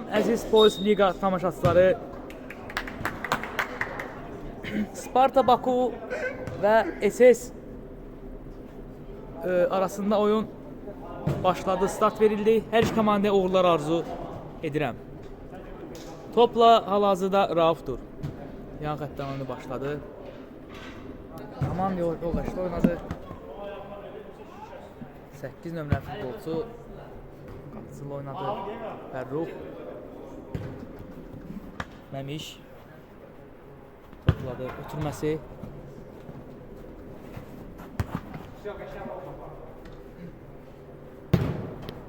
Əziz Polis Liqa tamaşaçıları, Sparta Baku və SS arasında oyun başladı, start verildi. Hər iki komandaya uğurlar arzu edirəm. Topla hal-hazırda Raufdur. Yan xəttdən oyunu başladı. Komanda yoldaşda oynadı. 8 nömrəli futbolçu qapıcılı oynadı. Fərruh Məmiş topladı. Ötürməsi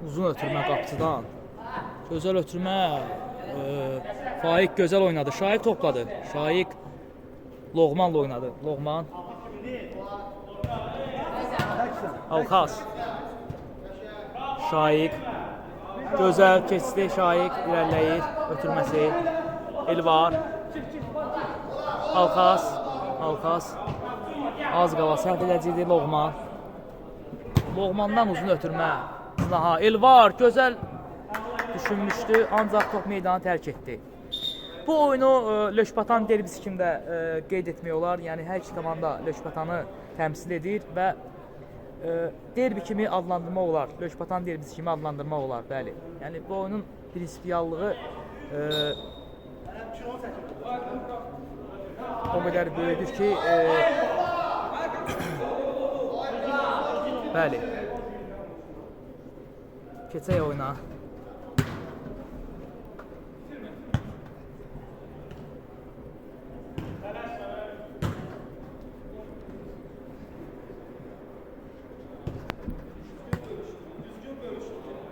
uzun ötürmə qapıcıdan. Gözəl ötürmə. Faiq gözəl oynadı. Şaiq topladı. Şaiq Loğmanla oynadı. Loğman Alxaz Şaiq gözəl keçdi. Şaiq irəliləyir. Ötürməsi Elvar Alxaz az qala səhv edəcəkdi Loğman. Loğmandan uzun ötürmə. Aha, Elvar gözəl düşünmüşdü, ancaq top meydanı tərk etdi. Bu oyunu Löşbatan derbisi kimi də qeyd etmək olar. Yəni hər iki komanda Löşbatanı təmsil edir və derbi kimi adlandırmaq olar. Löşbatan derbisi kimi adlandırmaq olar, bəli. Yəni bu oyunun prinsipiallığı o qədər böyüdür ki, bəli. Keçək oyuna.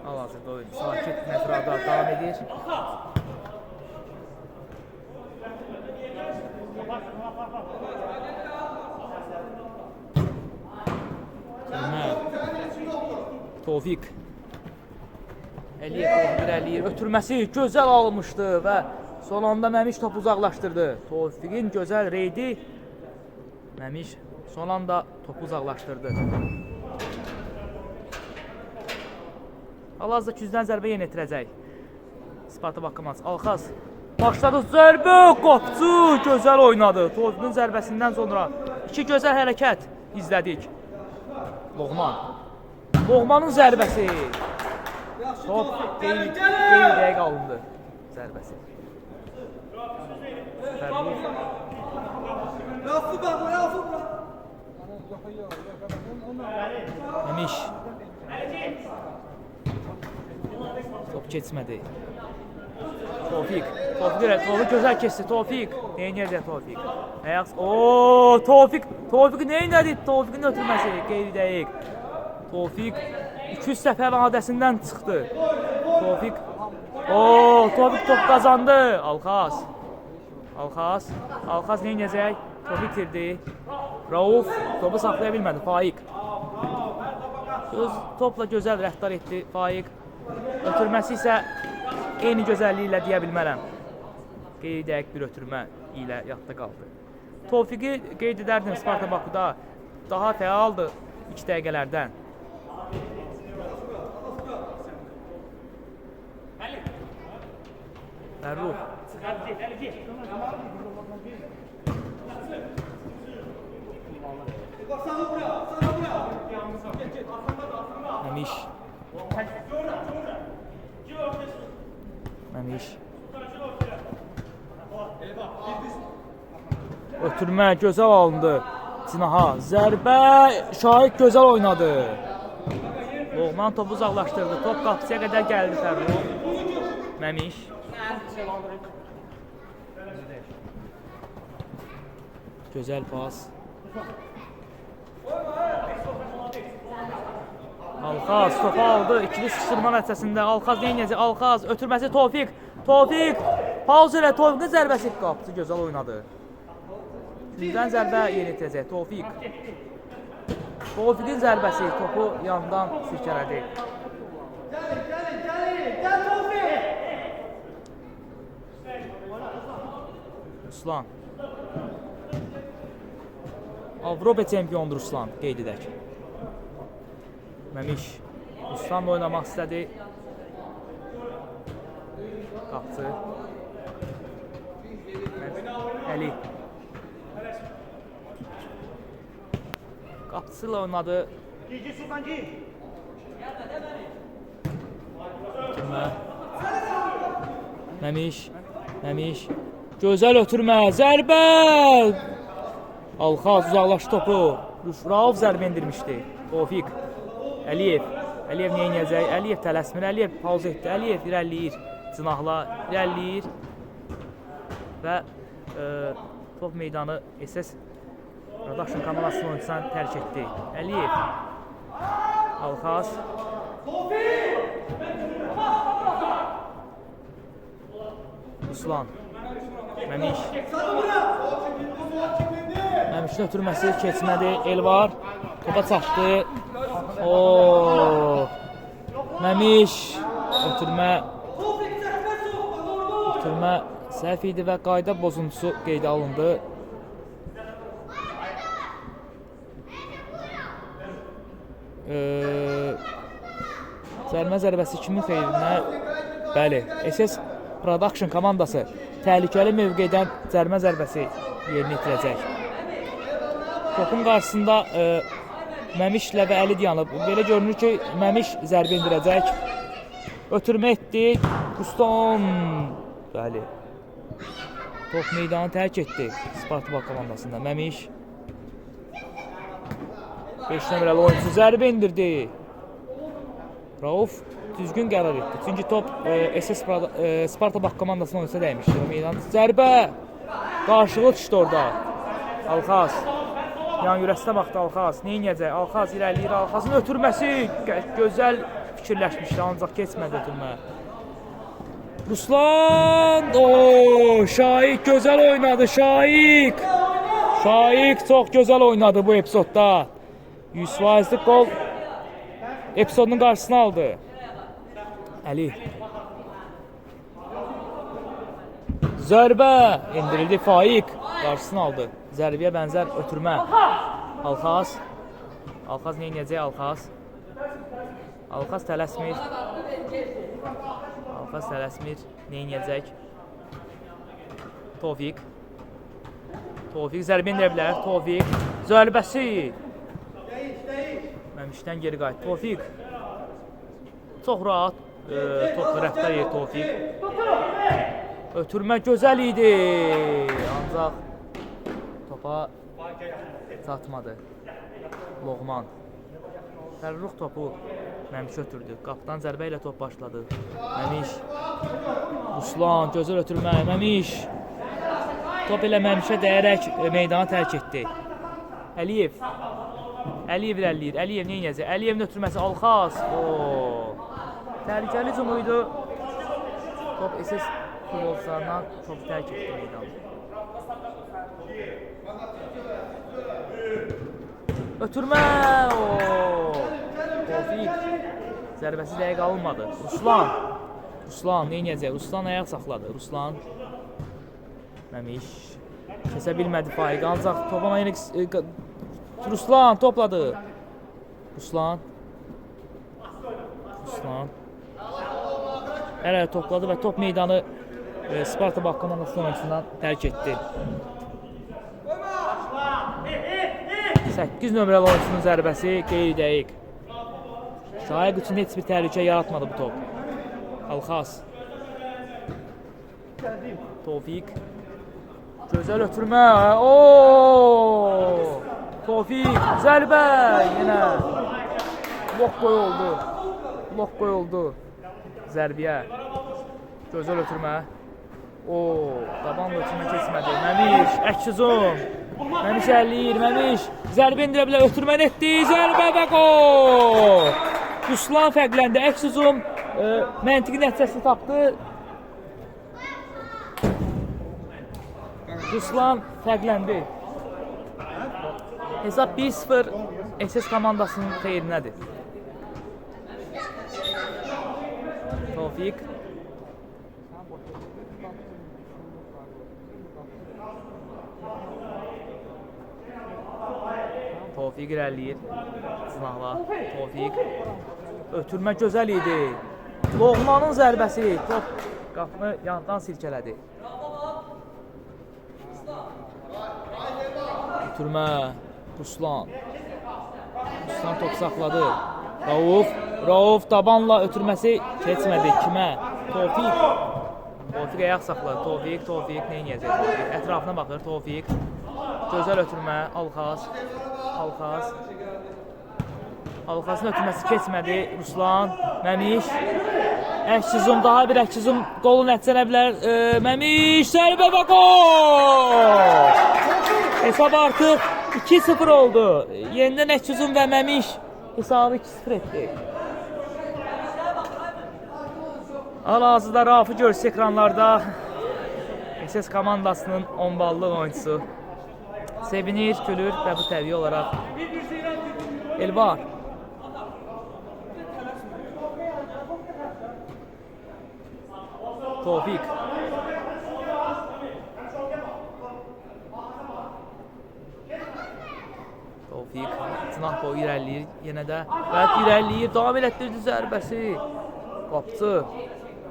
Hal-hazırda oyun sakit məzrada davam edir. Tofiq Əliyev ötürməsi gözəl almışdı və son anda Məmiş topu uzaqlaşdırdı. Tofiqin gözəl reydi. Məmiş son anda topu uzaqlaşdırdı. Hal-hazırda küzdən zərbə yenə etirəcək. Sparta Bakımaz. Alxaz başladı zərbə. Qapıcı gözəl oynadı. Tofiqin zərbəsindən sonra iki gözəl hərəkət izlədik. Loğman. Loğmanın zərbəsi. Top qeyriyə alındı. Zərbəsi. Məmiş. Top keçmədi. Tofiq gözəl keçdi. Tofiq. Neynəyəcək Tofiq? Tofiq neynədi? Tofiqin ötürməsi qeyri-dəqiq. Tofiq 200 səfər adəsindən çıxdı. Tofiq top qazandı. Alxaz neynəyəcək? Topu itirdi. Rauf topu saxlaya bilmədi. Faiq topla gözəl rəftar etdi. Faiq ötürməsi isə eyni gözəlliyi ilə deyə bilmərəm. Qeyri-dəqiq bir ötürmə ilə yadda qaldı. Tofiqi qeyd edərdim Sparta Bakuda daha fəaldı 2 dəqiqələrdən. Fərruh Məmiş ötürmə gözəl alındı. Cinaha zərbə. Şaiq gözəl oynadı. Loğman topu uzaqlaşdırdı. Top qapısıya qədər gəldi Fərruh. Məmiş gözəl pas. Alxaz topu aldı. İkili sıçrama nəticəsində Alxaz neynəyəcək? Alxaz ötürməsi Tofiq. Pauz ilə Tofiqin zərbəsi. Qapıcı gözəl oynadı. Yüzdən zərbə yenitirəcək Tofiq. Tofiqin zərbəsi topu yandan sirkələdi. Ruslan Avropa çempiondur Ruslan, qeyd edək. Məmiş Ruslanla oynamaq istədi. Qapçı. Əli. Qapçı ilə oynadı. Ötürmə. Məmiş. Gözəl ötürmə. Zərbə. Alxaz uzaqlaşdı topu. Rauf zərbə indirmişdi. Tofiq. Əliyev neynəyəcək? Əliyev tələsmir. Əliyev pauz etdi. Əliyev irəliləyir. Cınahla irəliləyir. Və top meydanı SS Production komandasının oyuncusundan tərk etdi. Əliyev. Alxaz. Ruslan. Məmişin ötürməsi keçmədi. Elvar. Topa çatdı. Məmiş. Ötürmə səhv idi və qayda pozuntusu qeydə alındı. Zərmə zərbəsi kimin xeyrinə? Bəli, SS Production komandası təhlükəli mövqedən zərmə zərbəsi yerinə yetirəcək. Topun qarşısında Məmişlə və Əli dayanıb. Belə görünür ki, Məmiş zərbə indirəcək. Ötürmə etdi. Ruslan. Bəli. Top meydanı tərk etdi Spartak komandasında. Məmiş. 5 nömrəli oyuncu zərbə indirdi. Rauf düzgün qərar etdi. Çünki top SS Spartak komandasının oyuncuya dəymişdi. Meydan zərbə. Qarşılıq düşdü orada. Alxaz. Yan yürəsinə baxdı Alxaz. Neynəyəcək? Alxaz irəliləyir. Alxazın ötürməsi gözəl fikirləşmişdi, ancaq keçmədi ötürmə. Ruslan! Şaiq gözəl oynadı. Şaiq çox gözəl oynadı bu epizodda. 100%'lik gol epizodunun qarşısını aldı. Əli. Zərbə indirildi. Faiq qarşısını aldı. Zərbəyə bənzər ötürmə. Alxaz neynəyəcək? Alxaz tələsmir. Neynəyəcək? Tofiq zərbə indirə bilər. Tofiq zərbəsi. Məmişdən geri qayıt. Tofiq çox rahat topla rəftar edir Tofiq. Ötürmə gözəl idi. Ancaq topa çatmadı. Loğman. Fərruh topu Məmiş ötürdü. Qapıdan zərbə ilə top başladı. Məmiş. Ruslan gözəl ötürmə. Məmiş. Top elə Məmişə dəyərək meydanı tərk etdi. Əliyev irəliləyir. Əliyev neynəyəcək? Əliyevin ötürməsi Alxaz. Təhlükəli hücum idi. Top SS futbolçularından çox tərk etdi meydanı. Ötürmə. Tofiq. Zərbəsi dəqiq alınmadı. Ruslan neynəyəcək? Ruslan ayaq saxladı. Məmiş. Kəsə bilmədi Faiq. Ancaq topana yenə Ruslan topladı. Ruslan. Hələ topladı və top meydanı Spartak komandasının oyuncusundan tərk etdi. 8 nömrəli oyuncunun zərbəsi qeyri-dəqiq. Şaiq üçün heç bir təhlükə yaratmadı bu top. Alxaz. Tofiq. Gözəl ötürmə. Tofiq zərbə. Yenə blok qoyuldu. Zərbiyə. Gözəl ötürmə. Dabanla ötürmə keçmədi. Məmiş əks hücum. Məmiş əliyir. Məmiş zərbə indirə bilər. Ötürməni etdi. Zərbə və qol. Ruslan fərqləndi. Əks hücum məntiqi nəticəsini tapdı. Ruslan fərqləndi. Hesab 1-0 SS komandasının xeyrinədir. Tofiq. Tofiq irəliləyir. Sınaqla. Tofiq. Ötürmə gözəl idi. Loğmanın zərbəsi. Top qapını yandan silkələdi. Ötürmə. Ruslan. Ruslan top saxladı. Rauf tabanla ötürməsi keçmədi. Kimə? Tofiq. Tofiq ayaq saxladı. Tofiq nə edəcək? Ətrafına baxır. Tofiq. Gözəl ötürmə. Alxazın ötürməsi keçmədi. Ruslan. Məmiş. Əks-hücum, daha bir əks-hücum qolu nəticələnə bilər. Məmiş. Zərbə və gol! Hesab artıq 2-0 oldu. Yenidən əks-hücum və Məmiş hesabı 2-0 etdi. Hal-hazırda Raufu görürsünüz ekranlarda. SS komandasının 10 ballıq oyuncusu. Sevinir, gülür və bu təbii olaraq Elvar. Tofiq. Cınah boyu irəliləyir yenə də. Və irəliləyir, davam elətdirdi zərbəsi. Qapçı.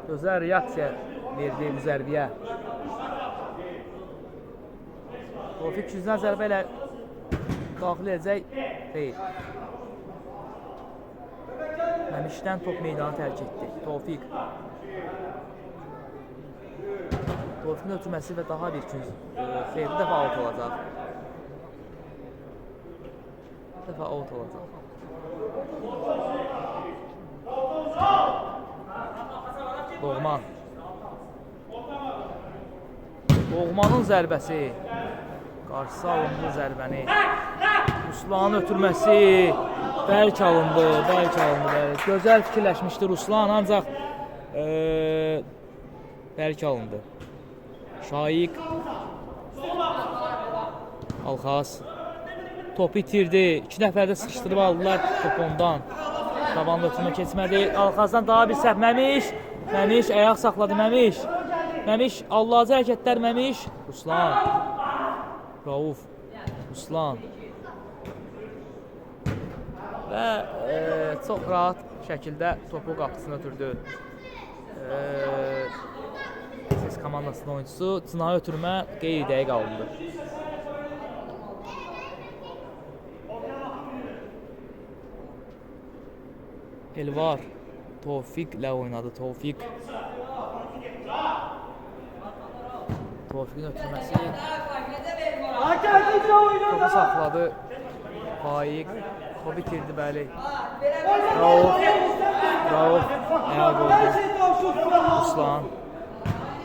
Gözəl reaksiya verdi bu zərbiyə. Tofiq yüzdən zərbə ilə daxil edəcək. Xeyr. Məmişdən top meydanı tərk etdi. Tofiq. Tofiqin ötürməsi və daha bir gün xeyri dəfə out olacaq. Doğman. Doğmanın zərbəsi. Qarşısı alındı zərbəni. Ruslanın ötürməsi. Bərk alındı. Gözəl fikirləşmişdi Ruslan, ancaq bərk alındı. Şaiq. Alxaz. Topu itirdi. 2 nəfər də sıxışdırıb aldılar top ondan. Tabanla ötürmə keçmədi. Alxazdan daha bir səhv. Məmiş ayaq saxladı. Məmiş allacı hərəkətlər. Məmiş. Ruslan. Rauf. Ruslan. Və çox rahat şəkildə topu qapısına ötürdü. SS komandasının oyuncusu. Cınahı ötürmə qeyri-dəqiq alındı. Elvar. Tofiqlə oynadı. Tofiqin ötürməsi. Topu saxladı. Faiq. Topu itirdi, bəli. Rauf. Ayağa qoydu. Ruslan.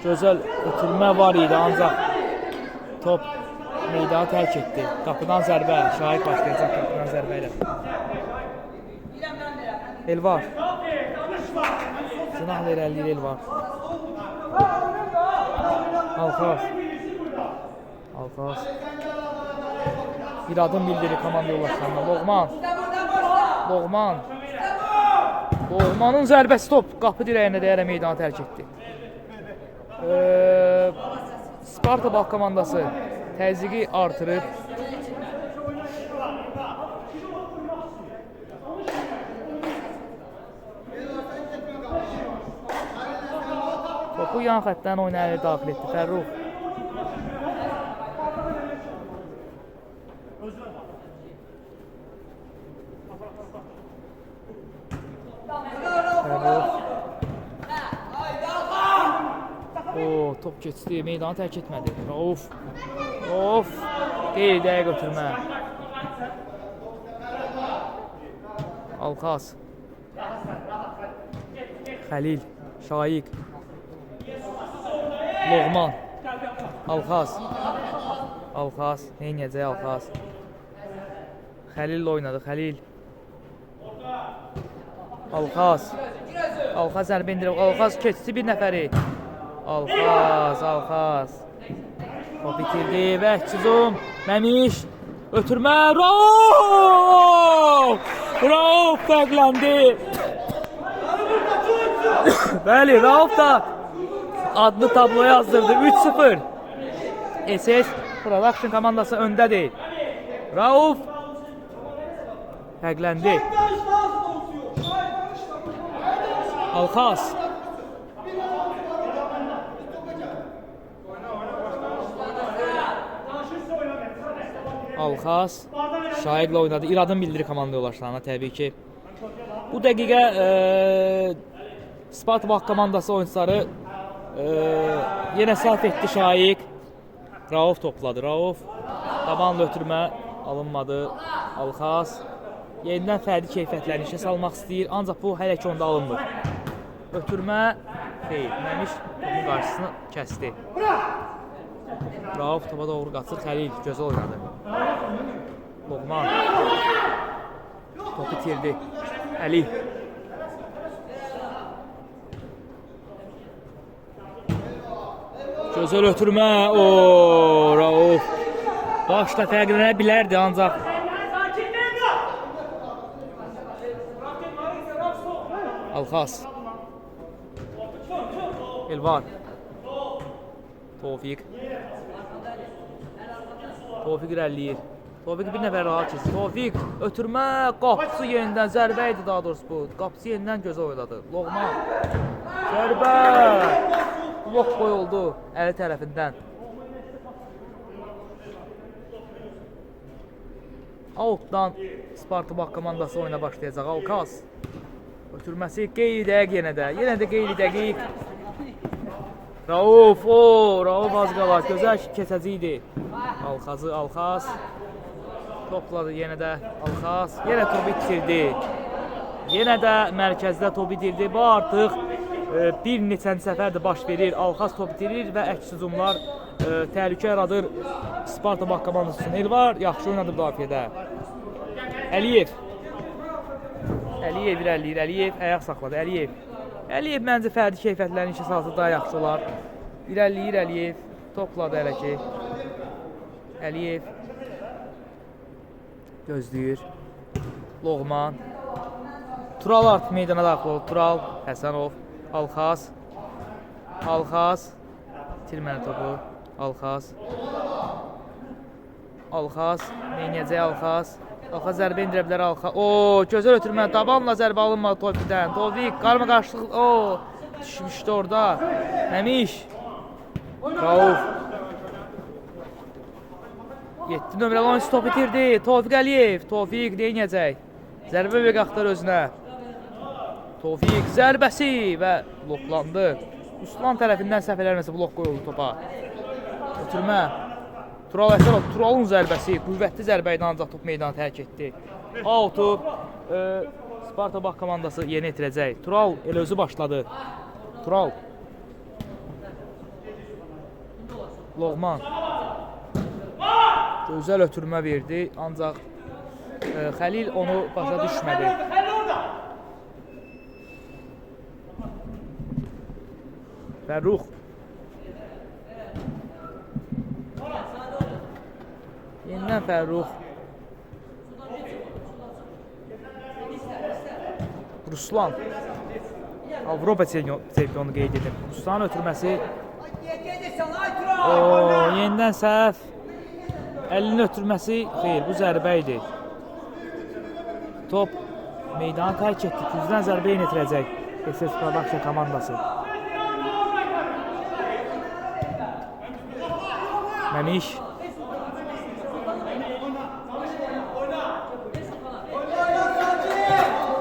Gözəl ötürmə var idi, ancaq top meydanı tərk etdi. Qapıdan zərbə. Şahid başlayacaq qapıdan zərbə ilə. Elvar. Cınahla irəliləyir Elvar. Alxaz. Bir adım bildirir komanda yoldaşlarına. Loğmanın zərbəsi top qapı dirəyinə dəyərək meydanı tərk etdi. Sparta Bağ komandası təzyiqi artırıb. Topu yan xəttdən oynayır, daxil etdi Fərrux. Top keçdi, meydanı tərk etmədi. Rauf. Qeyri-dəqiq ötürmə. Alxaz. Xəlil. Şaiq. Loğman. Alxaz. Neynəyəcək Alxaz? Xəlil oynadı. Alxaz zərbə indirib. Alxaz keçdi bir nəfəri. Alxaz. O bitirdi və əks-hücum. Məmiş. Ötürmə. Rauf fərqləndi. Bəli, Rauf da adlı tabloya yazdırdı. 3-0. SS Production komandası öndədir. Rauf fərqləndi. Alxaz Şaiqlə oynadı. İradın bildirir komanda yoldaşlarına təbii ki. Bu dəqiqə Spartak komandası oyunçuları yenə səhv etdi Şaiq. Rauf topladı. Rauf tabanla ötürmə alınmadı. Alxaz yenidən fərdi keyfiyyətlərini işə salmaq istəyir, ancaq bu hələ ki onda alınmır. Ötürmə xeyr, Məmiş topun qarşısını kəsdi. Rauf topa doğru qaçır, Xəlil gözəl oynadı. Loğman topu itirdi. Əli gözəl ötürmə. Rauf başla fərqlənə bilərdi, ancaq Alxaz Elvar Tofiq irəliyir. Tofiq bir nəfər rahat keçdi. Tofiq ötürmə, qapısı yenidən zərbə idi daha doğrusu bu. Qapısı yenidən gözə oynadı. Loğman zərbə. Blok qoyuldu Əli tərəfindən. Outdan Spartak komandası oyuna başlayacaq. Alxaz ötürməsi qeyri-dəqiq yenə də qeyri-dəqiq. Rauf az qala gözəl keçəci idi. Alxaz topladı yenə də Alxaz. Yenə topu itirdi. Yenə də mərkəzdə topu itirdi. Bu artıq bir neçənci səfərdir baş verir. Alxaz top itirir və əks hücumlar təhlükə yaradır Spartak komandası üçün. Elvar yaxşı oynadı müdafiədə. Əliyev irəliləyir. Əliyev ayaq saxladı. Əliyev məncə fərdi keyfiyyətlərini işə salsa daha yaxşı olar. İrəliləyir Əliyev. Topladı hələ ki. Əliyev gözləyir. Loğman. Tural artıq meydana daxil oldu. Tural, Həsənov, Alxaz. İtirməli topu. Alxaz. Neynəyəcək Alxaz? Alxaz zərbə indirə bilər Alxaz. Gözəl ötürmə. Dabanla zərbə alınmadı Tofiqdən. Tofiq qarma qarşılıq. Düşmüşdü orada. Məmiş. Rauf. 7 nömrəli oyuncu top itirdi. Tofiq Əliyev. Tofiq neynəyəcək? Zərbə və qaxtar özünə. Tofiq zərbəsi və bloklandı. Üslan tərəfindən səhv eləməsi blok qoyuldu topa. Ötürmə. Tural Əsərov, Turalın zərbəsi, qüvvətli zərbə ilə ancaq top meydanı tərk etdi. Out'u Spartak komandası yeni itirəcək. Tural elə özü başladı. Tural. Loğman. Gözəl ötürmə verdi, ancaq Xəlil onu başa düşmədi. Fərrux. Yenidən Fərrux. Ruslan. Avropa çempionu qeyd edib. Ruslanın ötürməsi. Yenidən səhv. Əlinin ötürməsi. Xeyr, bu zərbə idi. Top meydanı tərk etdi. Gücdən zərbə yetirəcək SS Production komandası. Məmiş.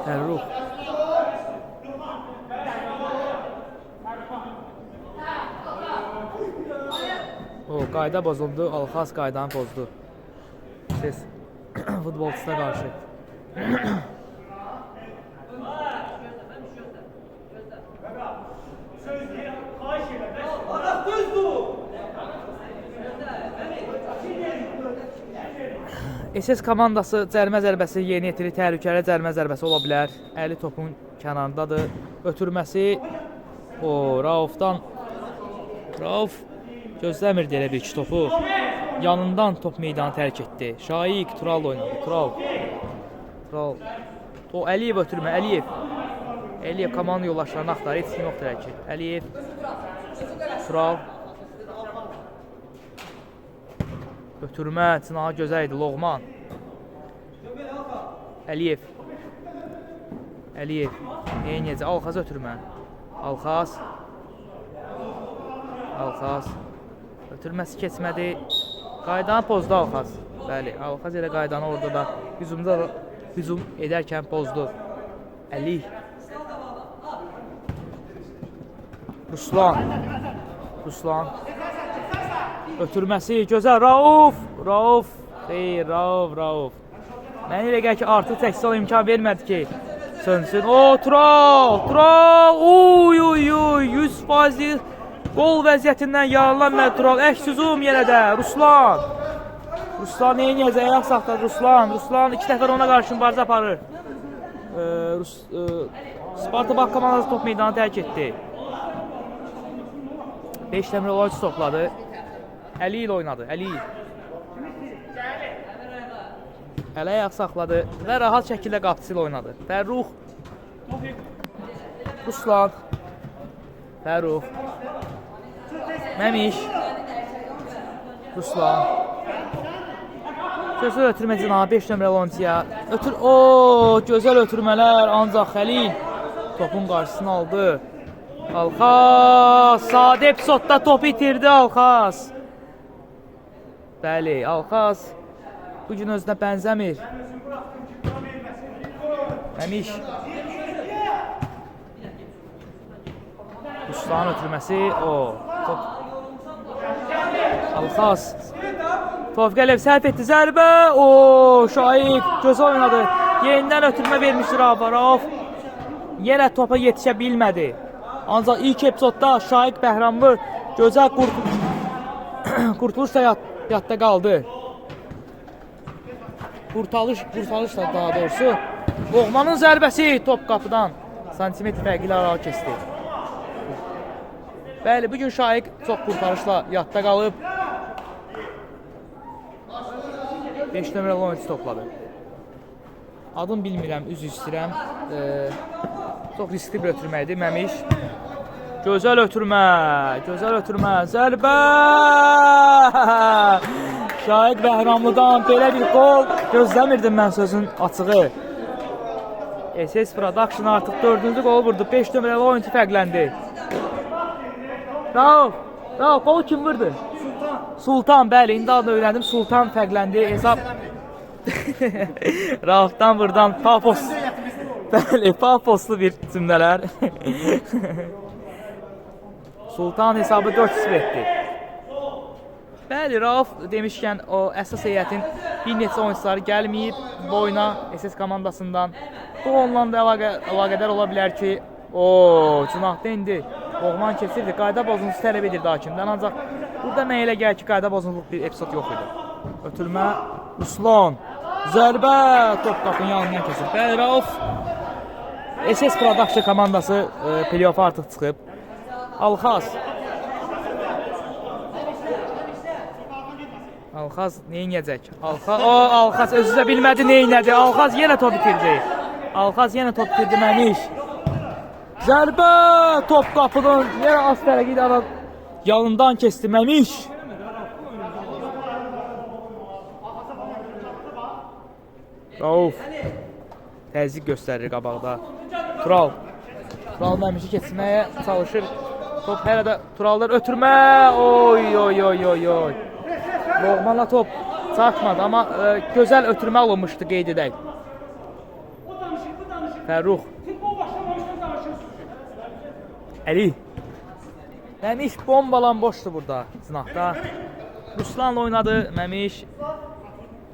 Fərrux. Qayda bozuldu. Alxaz qaydanı pozdu. Ses futbolçusuna qarşı. SS komandası cərmə zərbəsi yeni yetirir. Təhlükəli cərmə zərbəsi ola bilər. Əli topun kənarındadır. Ötürməsi Raufdan. Rauf gözləmirdi elə bir iki topu. Yanından top meydanı tərk etdi. Şaiq Tural oynadı. Tural. Əliyev ötürmə. Əliyev komanda yoldaşlarını axtarır. Heç kim yoxdur ki. Əliyev. Tural. Ötürmə. Çınağı gözəl idi. Loğman. Əliyev. Neynəyəcək? Alxaz ötürmə. Alxaz. Ötürməsi keçmədi. Qaydanı pozdu Alxaz. Bəli, Alxaz elə qaydanı orada da hücum edərkən pozdu. Əli. Ruslan. Ötürməsi gözəl. Rauf. Xeyr, Rauf. Mən elə gəl ki, artıq təksal imkan vermədi ki, sönsün. Tural. Uy, 100% qol vəziyyətindən yararlanmadı Tural. Əks hücum yenə də. Ruslan neyniyəcək? Ayaq saxladı Ruslan 2 dəfə ona qarşı mübarizə aparır. Sparta Bakı komandası top meydanı tərk etdi. 5 dəmir olaycı topladı. Əli ilə oynadı. Əli ayaq saxladı və rahat şəkildə qapısı ilə oynadı. Fərrux. Ruslan. Fərrux. Məmiş. Ruslan. Gözəl ötürmə cənabı 5 nömrəli oyuncuya. Gözəl ötürmələr ancaq Xəlil topun qarşısını aldı. Alxaz sadə epizodda topu itirdi Alxaz. Bəli, Alxaz bu gün özünə bənzəmir. Məmiş. Ruslanın ötürməsi. Alxaz. Tofiq Əliyev səhv etdi. Zərbə. Şaiq gözəl oynadı. Yenidən ötürmə vermişdir Rauf. Yenə topa yetişə bilmədi. Ancaq ilk epizodda Şaiq Bəhramlı gözəl qurtuluşla yadda qaldı. Qurtarışla daha doğrusu. Loğmanın zərbəsi top qapıdan santimetr fərqi ilə arağı keçdi. Bəli, bugün Şaiq çox qurtarışla yadda qalıb. 5 nömrəli oyuncu topladı. Adım bilmirəm, üzr istəyirəm. Çox riskli bir ötürməkdir. Məmiş. Gözəl ötürmə. Zərbə. Şaiq Bəhramlıdan belə bir qol gözləmirdim mən sözün açığı. SS Production artıq 4-cü qolu vurdu. 5 nömrəli oyuncu fərqləndi. Rauf, qolu kim vurdu? Sultan, bəli, indi adını öyrəndim. Sultan fərqləndi. Hesab Raufdan buradan paposlu bir cümlələr. Sultan hesabı 4-0 etdi. Bəli, Rauf demişkən o əsas heyətin bir neçə oyuncuları gəlməyib bu oyuna SS komandasından. Bu onunla da əlaqədar ola bilər ki, Cünahda indi Loğman keçirdi. Qayda pozuntusu tələb edirdi hakimdən. Ancaq burada mənə elə gəlir ki, qayda pozuntuluq bir epizod yox idi. Ötürmə, Ruslan. Zərbə, top qapının yanından keçir. Bəli, Rauf SS Production komandası playoff-a artıq çıxıb. Alxaz neyniyəcək? Alxaz özü də bilmədi neynədi. Alxaz yenə top itirdi. Məmiş. Zərbə, top qapının yenə az tərəqi ilə yanından keçdi. Məmiş. Rauf təzyiq göstərir qabaqda. Tural Məmişi keçməyə çalışır. Top hələ də Turallar ötürmə. Loğmanla top çarpmadı, amma gözəl ötürmə alınmışdı, qeyd edək. Fərrux. Əli. Məmiş bombalan boşdur burada sınaqda. Ruslanla oynadı. Məmiş.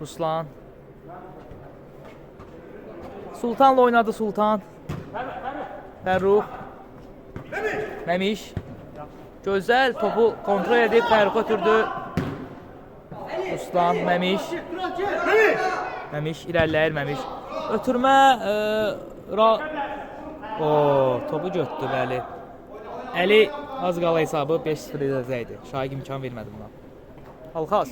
Ruslan. Sultanla oynadı Sultan. Fərrux. Məmiş. Gözəl topu kontrol edib Fərrux ötürdü. Ruslan, Məmiş. Məmiş irəliləyir Məmiş. Ötürmə topu götdü, bəli. Əli az qala hesabı 5-0 edəcəkdi. Şaiq imkan vermədi buna. Alxaz.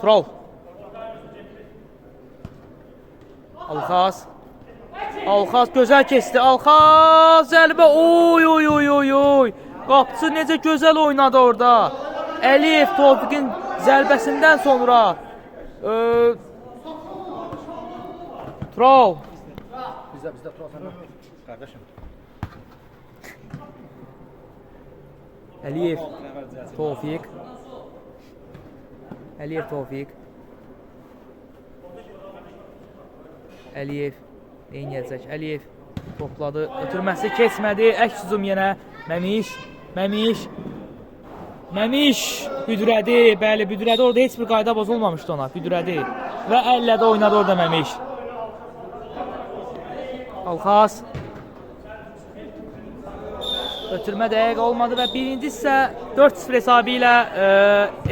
Tural. Alxaz gözəl keçdi. Alxaz zərbə. Qapıcı necə gözəl oynadı orada. Əliyev Tofiqin zərbəsindən sonra Tural. Bizdə Tural səndə. Qardaşım. Əliyev. Tofiq. Əliyev Tofiq. Əliyev neyniyəcək? Əliyev topladı. Ötürməsi keçmədi. Əks hücum yenə. Məmiş. Məmiş büdürədi. Bəli, büdürədi. Orada heç bir qayda bozulmamışdı ona. Büdürədi. Və əllədə oynadı orada Məmiş. Alxaz. Ötürmə dəqiq olmadı və birinci isə 4-0 hesabı ilə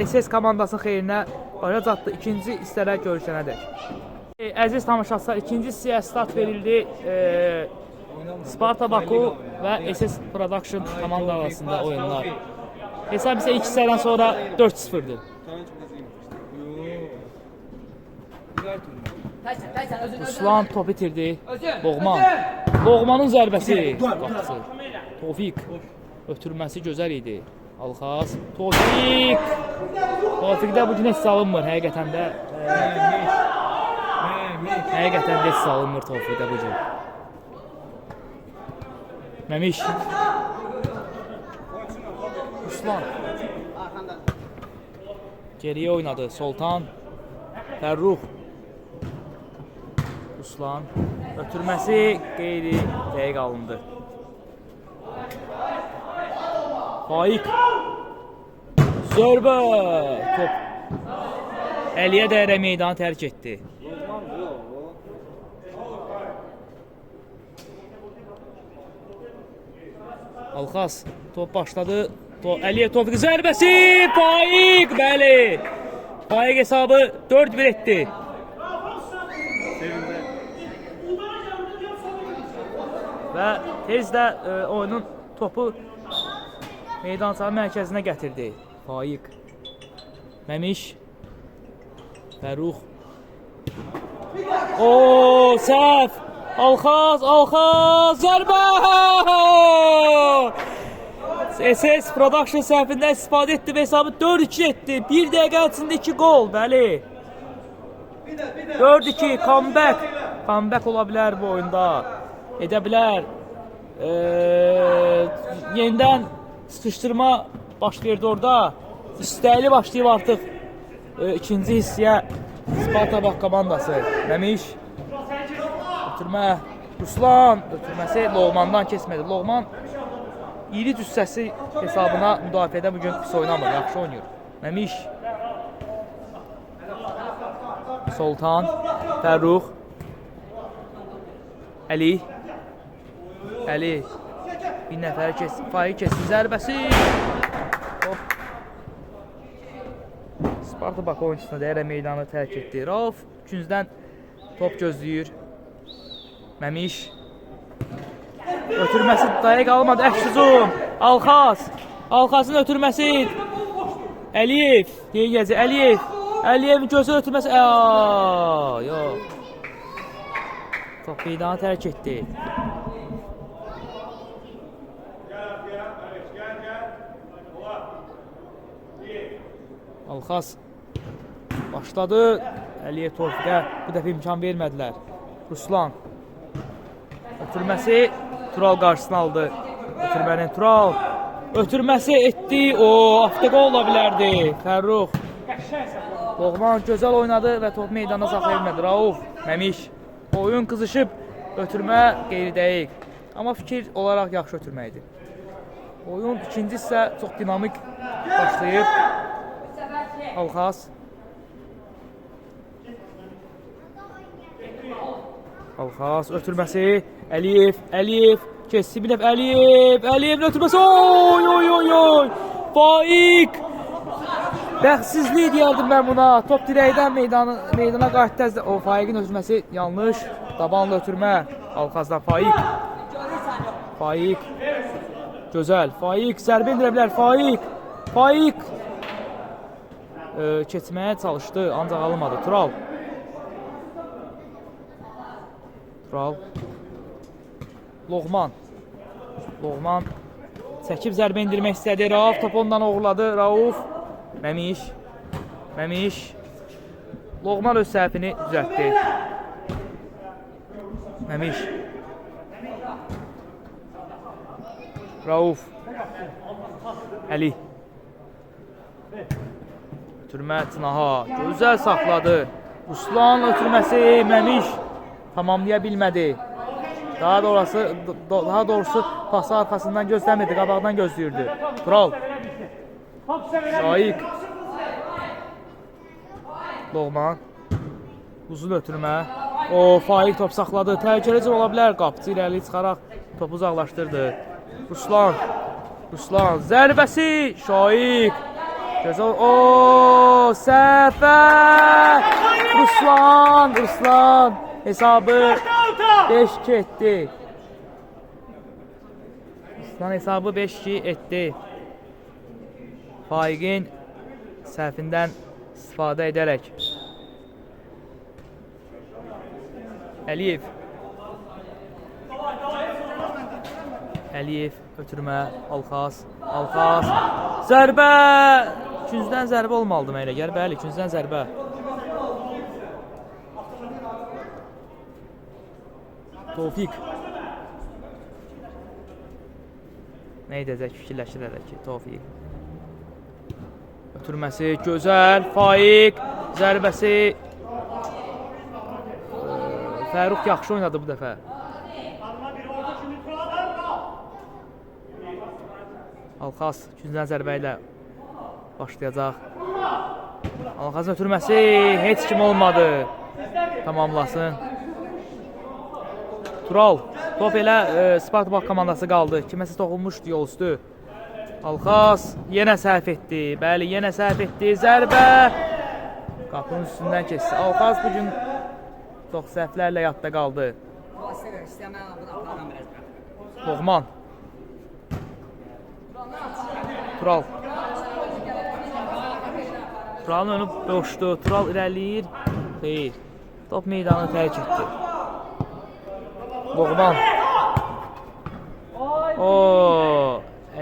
SS komandasının xeyrinə başa çatdı. İkinci hissələr görüşənədək. Əziz tamaşaçılar, ikinci hissəyə start verildi. Sparta Baku və SS Production komanda arasında oyunlar. Hesab isə ilk hissədən sonra 4-0'dır. Ruslan top itirdi. Loğman. Loğmanın zərbəsi. Qapısı. Tofiq. Ötürməsi gözəl idi. Alxaz. Tofiq. Tofiqdə bu gün heç salınmır həqiqətən də. Həqiqətən də heç salınmır Tofiqdə bu gün. Məmiş. Ruslan. Geriyə oynadı. Soltan. Fərruh. Ruslan. Ötürməsi qeyri dəqiq alındı. Faik. Zörbə. Top Əliyə dəyərə meydanı tərk etdi. Alxaz. Top başladı. Əliyə Tofiq zərbəsi. Faik. Bəli. Faik hesabı 4-1 etdi. Və tez də oyunun topu meydançanın mərkəzinə gətirdi. Faik. Məmiş. Fərruh. Səhv. Alxaz. Zərbə. SS Production səhvindən istifadə etdi və hesabı 4-2 etdi. 1 dəqiqə içində 2 gol. Bəli. 4-2 comeback. Comeback ola bilər bu oyunda. Edə bilər. Yenidən sıxışdırma baş verdi orada. İstəkli başlayıb artıq ikinci hissəyə Sparta Baku komandası. Məmiş. Ötürmə. Ruslan. Ötürməsi Loğmandan keçmədi. Loğman iri cüssəsi hesabına müdafiədə bugün pis oynamır. Yaxşı oynayır. Məmiş. Soltan. Fərruh. Əli. Bir nəfər keçsin. Faik keçsin. Zərbəsi. Sparta Baku oyunçusuna dəyərə meydanı tərk etdi. Rauf ikincidən top gözləyir. Məmiş. Ötürməsi dəqiq almadı. Əks hücum. Alxaz. Alxazın ötürməsi. Əliyev. Deyəcək. Əliyevin gözəl ötürməsi. Yox. Top meydanı tərk etdi. Alxaz başladı. Əliyev Tofiqə bu dəfə imkan vermədilər. Ruslan. Ötürməsi Tural qarşısına aldı. Ötürmənin Tural. Ötürməsi etdi. Avtogol ola bilərdi. Fərruh. Loğman gözəl oynadı və top meydana saxlaya bilmədi. Rauf. Məmiş. Oyun qızışıb. Ötürmə qeyri dəqiq. Amma fikir olaraq yaxşı ötürmə idi. Oyun ikinci isə çox dinamik başlayıb. Alxaz. Alxaz ötürməsi. Əliyev. Keçsi bir dəfə Əliyevin ötürməsi. Faik. Bəxtsizlik deyərdim mən buna. Top dirəkdən meydana qayıtdı. Faiqin ötürməsi yanlış. Dabanla ötürmə. Alxazdan Faik. Gözəl. Faik zərbə endirə bilər. Faik. Keçməyə çalışdı, ancaq alınmadı. Tural. Loğman çəkib zərbə indirmək istədi. Rauf top ondan oğurladı. Rauf. Məmiş. Loğman öz səhvini düzəltdi. Məmiş. Rauf. Əli. Ötürmə Tinaha. Gözəl saxladı. Ruslan ötürməsi Məmiş tamamlaya bilmədi. Daha doğrusu pası arxasından gözləmirdi, qabaqdan gözləyirdi. Tural. Şaiq. Loğman. Uzun ötürmə. Faiq top saxladı. Təhlükəli ola bilər. Qapıcı irəli çıxaraq topu uzaqlaşdırdı. Ruslan. Zərbəsi. Şaiq. Gözəl. Səfər. Ruslan. Hesabı 5-2 etdi. Ruslan hesabı 5-2 etdi. Faiqin səhvindən istifadə edərək. Əliyev ötürmə, Alxaz, zərbə! İkinciden zərbə olmalıdır mənə elə gəlir, bəli, ikinciden zərbə. Tofiq. Nə edəcək, fikirləşir hələ ki, Tofiq. Ötürməsi gözəl, Faiq, zərbəsi. Fəruq yaxşı oynadı bu dəfə. Alxaz ikinciden zərbə ilə başlayacaq. Alxazın ötürməsi heç kim olmadı. Tamamlasın. Tural. Top elə Spartak komandası qaldı. Kiməsə toxunmuşdu yol üstü. Alxaz yenə səhv etdi. Bəli, yenə səhv etdi. Zərbə. Qapının üstündən keçdi. Alxaz bugün çox səhvlərlə yadda qaldı. Loğman. Tural. Turalın önü boşdu. Tural irəliyir. Xeyr. Top meydanı tərk etdi. Loğman.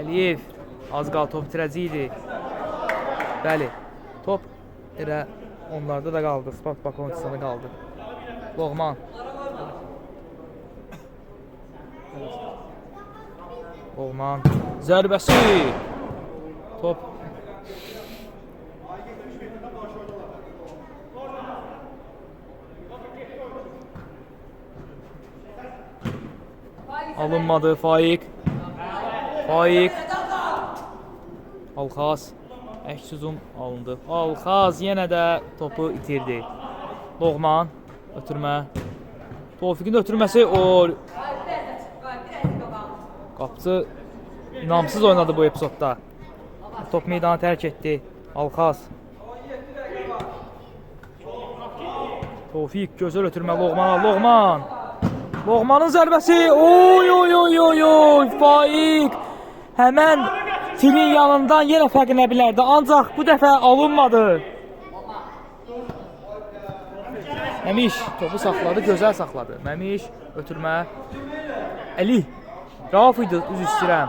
Əliyev. Az qal top itirəcəkdi. Bəli. Top elə onlarda da qaldı. Spartak komandasında qaldı. Loğman. Zərbəsi. Top. Alınmadı. Faiq. Alxaz. Əks hücum alındı. Alxaz yenə də topu itirdi. Loğman. Ötürmə. Tofiqin ötürməsi. Qapıcı inamsız oynadı bu epizodda. Top meydanı tərk etdi. Alxaz. Tofiq gözəl ötürmə Loğman. Loğmanın zərbəsi. Faiq. Həmən filin yanından yenə fərqlənə bilərdi. Ancaq bu dəfə alınmadı. Məmiş topu saxladı, gözəl saxladı. Məmiş ötürmə. Əli. Rauf idi, üz istəyirəm.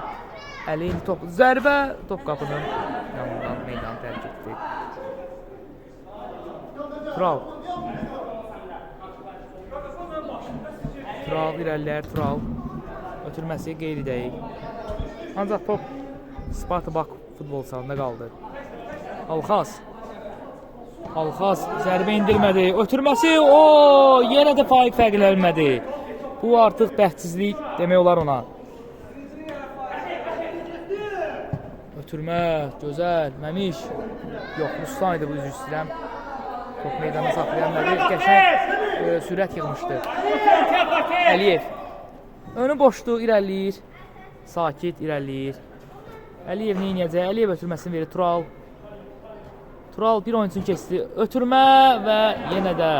Əli top zərbə, top qapının yanından meydanı tərk etdi. Tural irəlilər, Tural. Ötürməsi qeyri deyil. Ancaq top Spartak futbol sahanında qaldı. Alxaz zərbə indirmədi. Ötürməsi, yenə də Faiq fərqlənmədi. Bu artıq bəxtsizlik demək olar ona. Ötürmə, gözəl, Məmiş. Yox, Ruslan idi bu üzr istəyirəm. Top meydanı saxlayanları qəşəng sürət yığmışdı. Əliyev. Önü boşdu, irəliyir. Sakit irəliyir. Əliyev nə inəyəcək? Əliyev ötürməsini verir. Tural bir oyunçunu keçdi. Ötürmə və yenə də.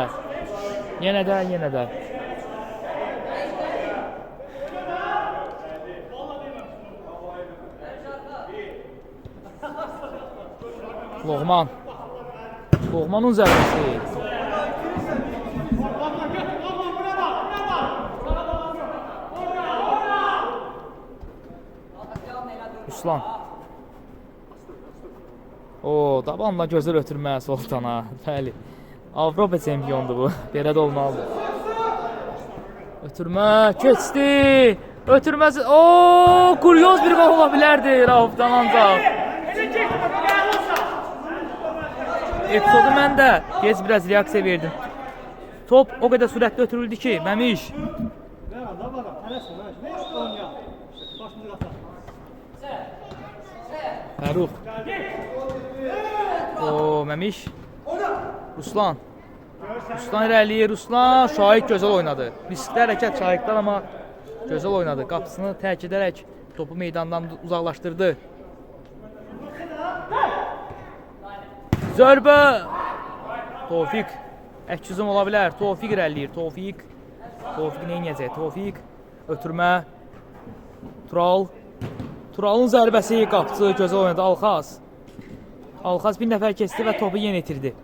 Loğmanın zərbəsi. Ruslan. Dabanla gözəl ötürmə Soltana. Bəli. Avropa çempiondur bu. Belə də olmalıdır. Ötürmə keçdi. Ötürməsi. Kuryoz bir qol ola bilərdi Raufdan ancaq. epizodu mən də gec biraz reaksiya verdim. Top o qədər sürətli ötürüldü ki, Məmiş. Fərux. Məmiş. Ruslan. Ruslan irəliyir, Ruslan. Şahid gözəl oynadı. Riskli hərəkət Şahiddən, amma gözəl oynadı. Qapısını tərk edərək topu meydandan uzaqlaşdırdı. Zərbə. Tofiq. Əksüzüm ola bilər. Tofiq irəliyir. Tofiq neynəyəcək? Tofiq. Ötürmə. Tural. Turalın zərbəsi qapıcı gözəl oynadı. Alxaz. Alxaz bir nəfər kesti və topu yenə itirdi.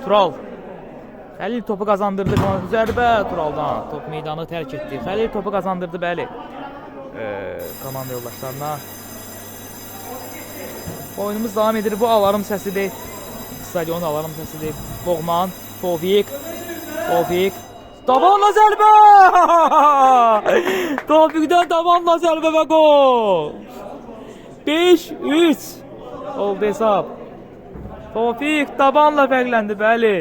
Tural. Xəlil topu qazandırdı. Zərbə Turaldan. Top meydanı tərk etdi. Xəlil topu qazandırdı, bəli. Komanda yoldaşlarına. Oyunumuz devam edir. Bu alarm səsidir. Stadionun alarm səsidir. Loğman, Tofiq. Davanla zərbə! Tofiqdən davanla zərbə və gol! 5-3 oldu hesab. Tofiq davanla fərqləndi, bəli.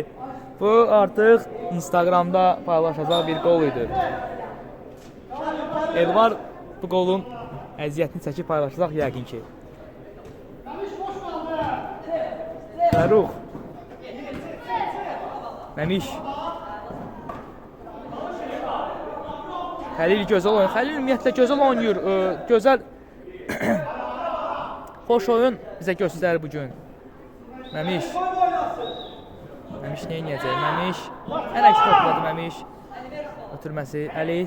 Bu artıq Instagramda paylaşacaq bir gol idi. Elvar bu golun əziyyətini çəkib paylaşacaq yəqin ki. Fərux. Məmiş. Xəlil gözəl oyun. Xəlil ümumiyyətlə gözəl oynayır. Gözəl xoş oyun bizə göstərir bu gün. Məmiş. Məmiş nə edəcək? Məmiş. Hələ ki topladı Məmiş. Ötürməsi Əli.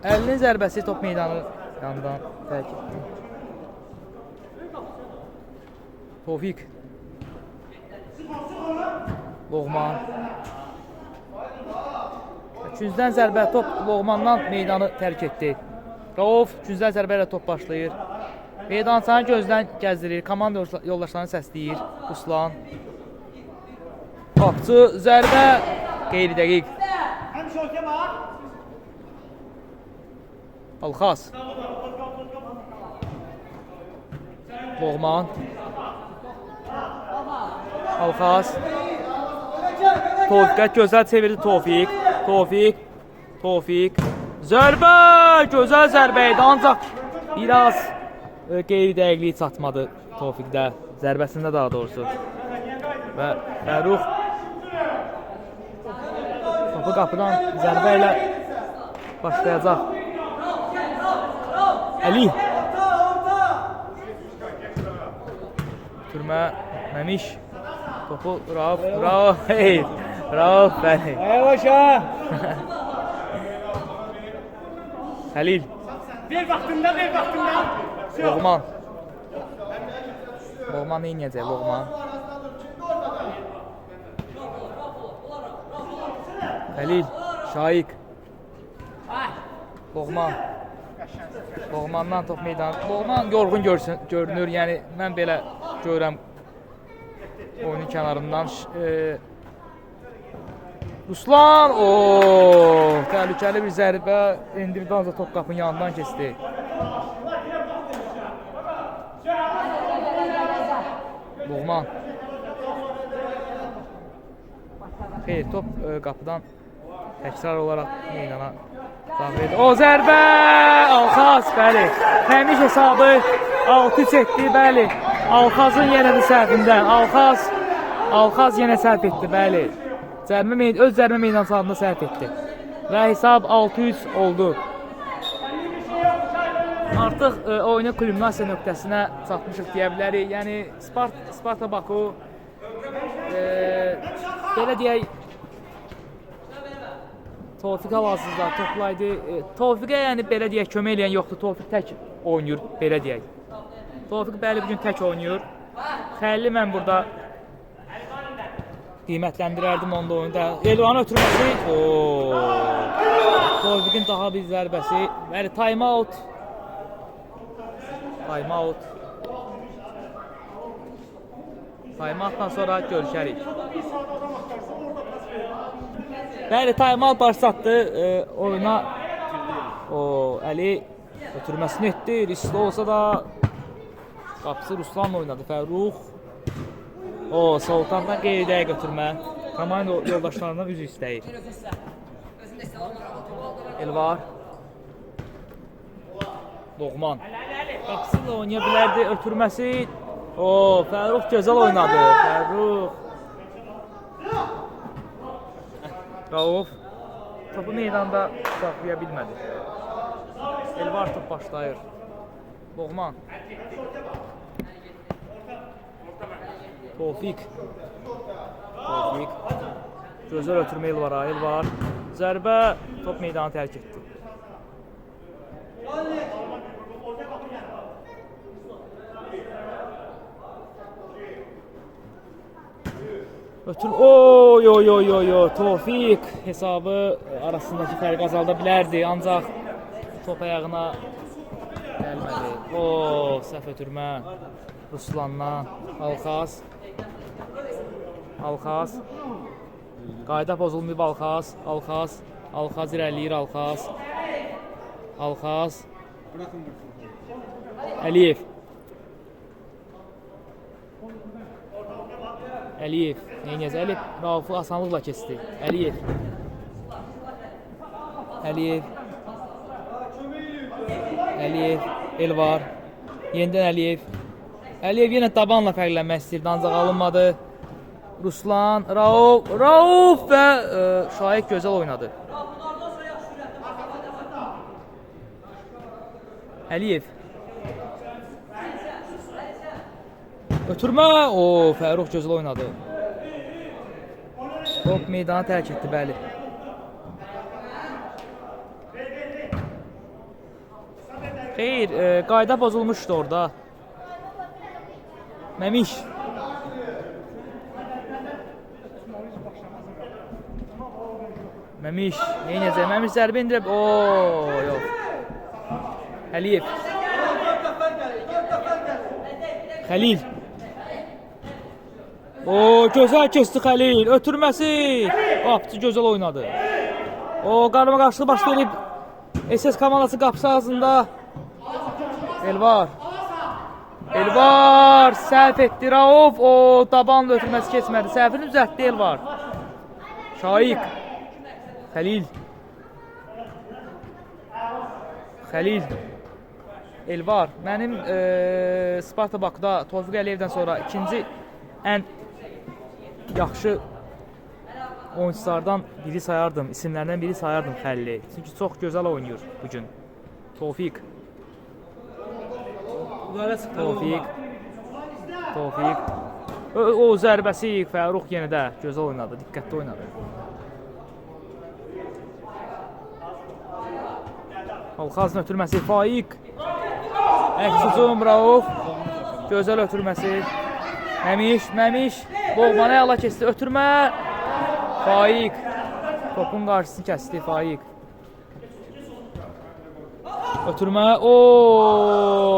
Əlinin zərbəsi top meydanı yandan tərk etdi. Tofiq. Loğman. Küncdən zərbə top Loğmandan meydanı tərk etdi. Rauf küncdən zərbə ilə top başlayır. Meydançanı gözdən gəzdirir. Komanda yoldaşlarını səsləyir. Ruslan. Qapçı zərbə qeyri-dəqiq. Alxaz. Loğman. Alxaz. Tofiqə gözəl çevirdi Tofiq. Tofiq. Zərbə! Gözəl zərbə idi, ancaq biraz qeyri-dəqiqlik çatmadı Tofiqdə. Zərbəsində daha doğrusu. Və Fərux topu qapıdan zərbə ilə başlayacaq. Əli. Türmə Məmiş. Topu Rauf. Rauf bəli. Yavaşa. Xəlil. Bir vaxtında. Loğman. Loğman neynəyəcək? Loğman. Xəlil. Şaiq. Loğman. Loğmandan top meydanı. Loğman yorğun görünür. Yəni mən belə görürəm oyunun kənarından. Ruslan, təhlükəli bir zərbə, individualca top qapının yanından keçdi. Loğman. Xeyr, top qapıdan təkrar olaraq meydana daxil edir. O zərbə! Alxaz, bəli. Həmiş hesabı 6-3 etdi, bəli. Alxazın yenə də səhvindən. Alxaz yenə səhv etdi, bəli. Öz zərbə meydançasında səhv etdi. Və hesab 6-3 oldu. Artıq oyuna kulminasiya nöqtəsinə çatmışıq deyə bilərik. Yəni Sparta Baku belə deyək Tofiq hal-hazırda toplaydı. Tofiqə yəni belə deyək kömək eləyən yoxdur. Tofiq tək oynayır, belə deyək. Tofiq bəli bugün tək oynayır. Xəlili mən burada qiymətləndirərdim onda oyunda. Elvanın ötürməsi. Tofiqin daha bir zərbəsi. Bəli, time out. Time outdan sonra görüşərik. Bəli, time out başlatdı oyuna. Əli ötürməsini etdi. Riskli olsa da Qapısı Ruslanla oynadı Fərrux. O, Sultandan qeyriyə götürmə. Komanda yoldaşlarından üzr istəyir. Elvar. Loğman. Qapısıyla oynaya bilərdi, ötürməsi. O, Fərrux gözəl oynadı. Fərrux. Rauf. Topu meydanda saxlaya bilmədi. Elvar top başlayır. Loğman. Tofik. Gözəl ötürmə Elvara. Elvar. Zərbə top meydanı tərk etdi. Ötür. Oy oy oy oy oy. Tofik hesabı arasındakı fərqi azalda bilərdi, ancaq top ayağına gəlmədi. O, səhv ötürmə. Ruslandan Alxaz. Alxaz. Qayda pozulmayıb Alxaz. Alxaz. Alxaz irəliyir Alxaz. Alxaz. Əliyev. Əliyev. Neyniyəz? Əliyev Raufu asanlıqla kesti. Əliyev. Əliyev. Əliyev. Elvar. Yenidən Əliyev. Əliyev yenə tabanla fərqlənmək istəyirdi, ancaq alınmadı. Ruslan, Rauf və Şahik gözəl oynadı. Əliyev. Ötürmə. O, Fərrux gözəl oynadı. Top meydanı tərk etdi, bəli. Xeyr, qayda pozulmuşdu orada. Məmiş. Məmiş, neynəcək? Məmiş zərbə indirib. Ooo, yox. Əliyev. Xəlil. O, gözəl keçdi Xəlil. Ötürməsi. Qapıcı gözəl oynadı. O, qarma qarşılığı baş verib. SS komandası qapısı ağzında. Elvar. Elvar. Səhv etdi Rauf. O, tabanla ötürməsi keçmədi. Səhvini düzəltdi Elvar. Şahik. Xəlil. Xəlil. Elvar. Mənim Sparta Bakıda Tofiq Əliyevdən sonra ikinci ən yaxşı oyunculardan biri sayardım, isimlərdən biri sayardım Xəlili. Çünki çox gözəl oynayır bugün. Tofiq. Tofiq. O zərbəsi Fərrux yenə də gözəl oynadı, diqqətli oynadı. Alxazın ötürməsi Faiq. Əks-hücum Rauf. Gözəl ötürməsi. Məmiş. Loğmanı əla keçdi. Ötürmə. Faiq. Topun qarşısını kəsdi Faiq. Ötürmə. Ooo.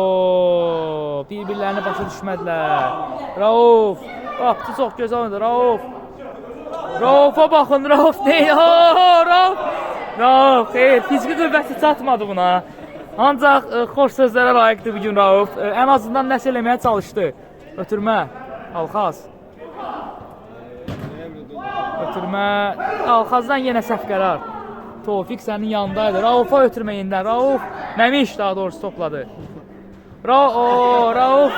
Bir-birlərini başa düşmədilər. Rauf. Qapıcı çox gözəl oynadı. Raufa baxın. Rauf neydi? Rauf, xeyr, fiziki qüvvəti çatmadı buna. Ancaq xoş sözlərə layiqdir bugün Rauf. Ən azından nəsə eləməyə çalışdı. Ötürmə, Alxaz. Ötürmə, Alxazdan yenə səhv qərar. Tofiq sənin yanındaydı. Raufa ötürmə yenidən. Rauf, Məmiş daha doğrusu topladı. Rauf.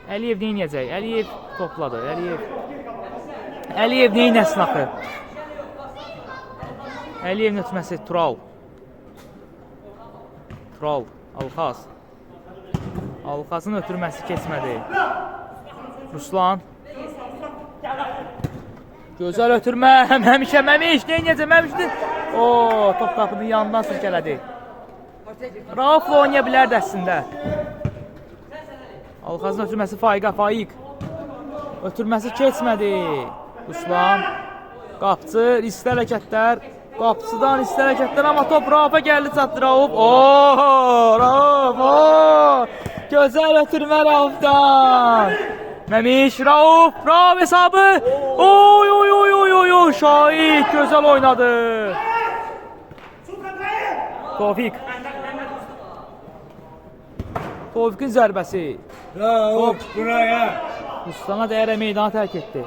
Əliyev neynəyəcək? Əliyev topladı. Əliyev neynəsin axı? Əliyevin ötürməsi Tural. Alxaz. Alxazın ötürməsi keçmədi. Ruslan. Gözəl ötürmə. Məmiş. Neynəyəcək? Məmişdir. Top qapının yanından sirkələdi. Raufla oynaya bilərdi əslində. Alxazın ötürməsi Faiq. Ötürməsi keçmədi. Ruslan. Qapçı, riskli hərəkətlər. Qapçıdan riskli hərəkətlər, amma top Raufa gəldi çatdı Rauf. Rauf. Gözəl ötürmə Raufdan. Məmiş, Rauf hesabı. Şahik gözəl oynadı. Tofiq. Tofiqin zərbəsi. Rauf buraya. Ruslana dəyərək meydanı tərk etdi.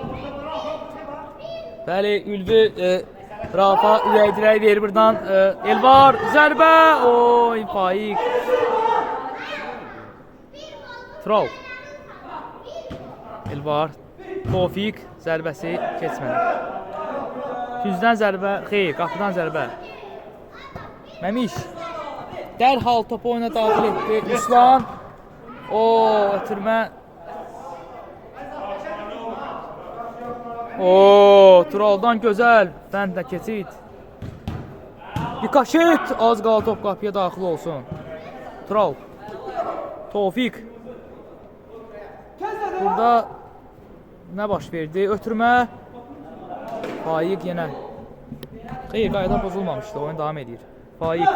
Bəli, Ülvi Rafa ürək dirəyi verir buradan. Elvar zərbə. Oy, Faiq. Troll. Elvar. Tofiq zərbəsi keçmədi. Düzdən zərbə, xeyr, qapıdan zərbə. Məmiş. Dərhal topu oyuna daxil etdi. Ruslan. Ötürmə. Trolldan gözəl. Fəndlə keçid. Dikaşit. Az qala top qapıya daxil olsun. Troll. Tofiq. Burada nə baş verdi? Ötürmə. Faiq yenə. Xeyr, qayda pozulmamışdı. Oyun davam edir. Faiq.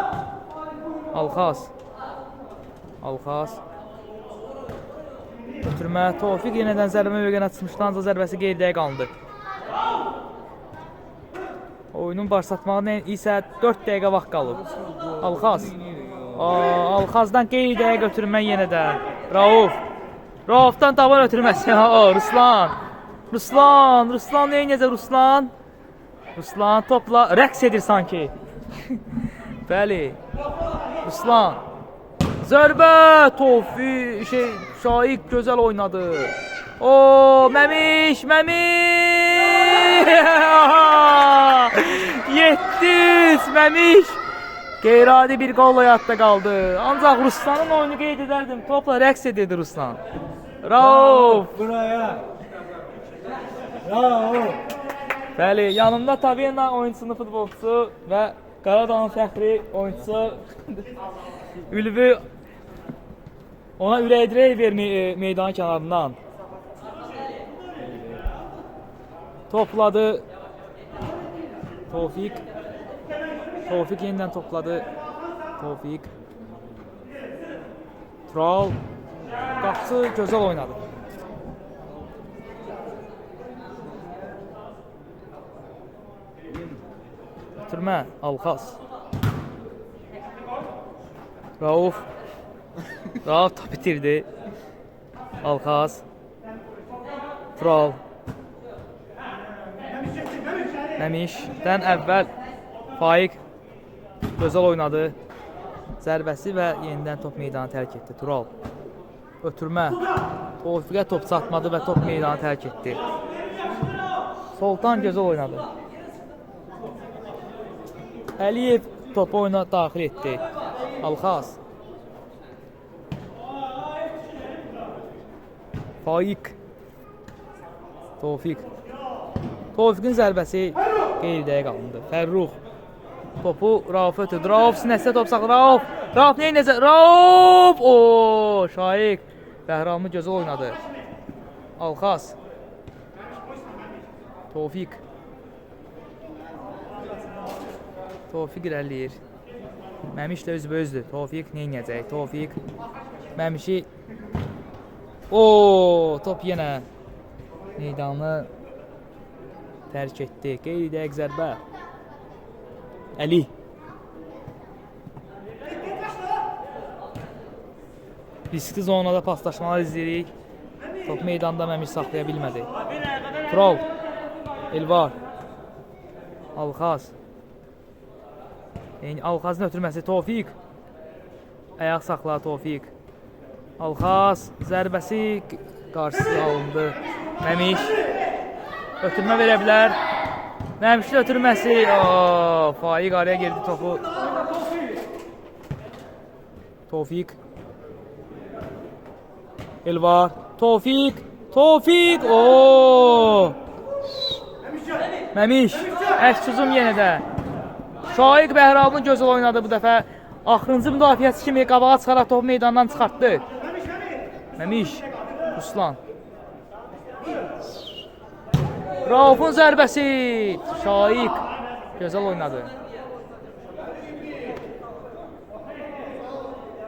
Alxaz. Alxaz. Ötürmə. Tofiq yenədən zərbə mövqeyinə çıxmışdı, ancaq zərbəsi qeyridə qaldı. Oyunun başlatmağına isə 4 dəqiqə vaxt qalıb. Alxaz. Alxazdan qeyridə götürmə yenə də. Rauf. Raufdan taban ötürməsi. Ruslan. Ruslan neynəcə Ruslan? Ruslan topla rəqs edir sanki. Bəli. Ruslan. Zərbə, Tofiq, Şaiq gözəl oynadı. Məmiş. 700 Məmiş. Qeyri-adi bir qolla yadda qaldı. Ancaq Ruslanın oyunu qeyd edərdim. Topla rəqs edirdi Ruslan. Rauf. Buraya. Rauf. Bəli, yanımda Taverna oyunçusunu futbolçusu və Qaradağın fəxri oyunçusu Ülvi ona ürək dirək vermək meydanın kənarından. Topladı. Tofiq. Tofiq yenidən topladı. Tofiq. Troll. Qapısı gözəl oynadı. Ötürmə, Alxaz. Rauf. Rauf top bitirdi. Alxaz. Troll. Məmişdən əvvəl Faiq gözəl oynadı. Zərbəsi və yenidən top meydanı tərk etdi. Troll. Ötürmə. Tofiqə top çatmadı və top meydanı tərk etdi. Soltan gözəl oynadı. Əliyev topu oyuna daxil etdi. Alxaz. Faiq. Tofiq. Tofiqin zərbəsi qeyridə qalındı. Fərrux. Topu Rauf ötürdü. Rauf sinəsinə top saxladı. Rauf neynəcə? Rauf! Şaiq. Bəhramlı gözəl oynadı. Alxaz. Tofiq. Tofiq irəliyir. Məmiş də üzbəüzdür. Tofiq neynəcək? Tofiq. Məmişi. Top yenə meydanı tərk etdi. Qeyri-dəqiq zərbə. Əli. Riskli zonada paslaşmalar izləyirik. Top meydanda Məmiş saxlaya bilmədi. Troll. Elvar. Alxaz. Alxazın ötürməsi Tofiq. Ayaq saxla Tofiq. Alxaz zərbəsi qarşısı alındı. Məmiş ötürmə verə bilər. Məmişin ötürməsi. Faiq araya girdi topu. Tofiq. Elvar. Tofiq. Məmiş. Əks hücum yenə də. Şaiq Bəhrabın gözəl oynadı bu dəfə. Axırıncı müdafiəçi kimi qabağa çıxaraq topu meydandan çıxartdı. Məmiş. Ruslan. Raufun zərbəsi. Şaiq gözəl oynadı.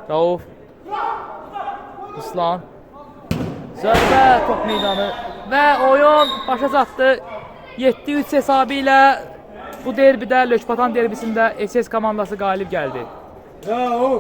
Rauf. Ruslan. Zərbə top meydanı və oyun başa çatdı. 7-3 hesabı ilə bu derbidə, Lökbatan derbisində SS komandası qalib gəldi. Bravo.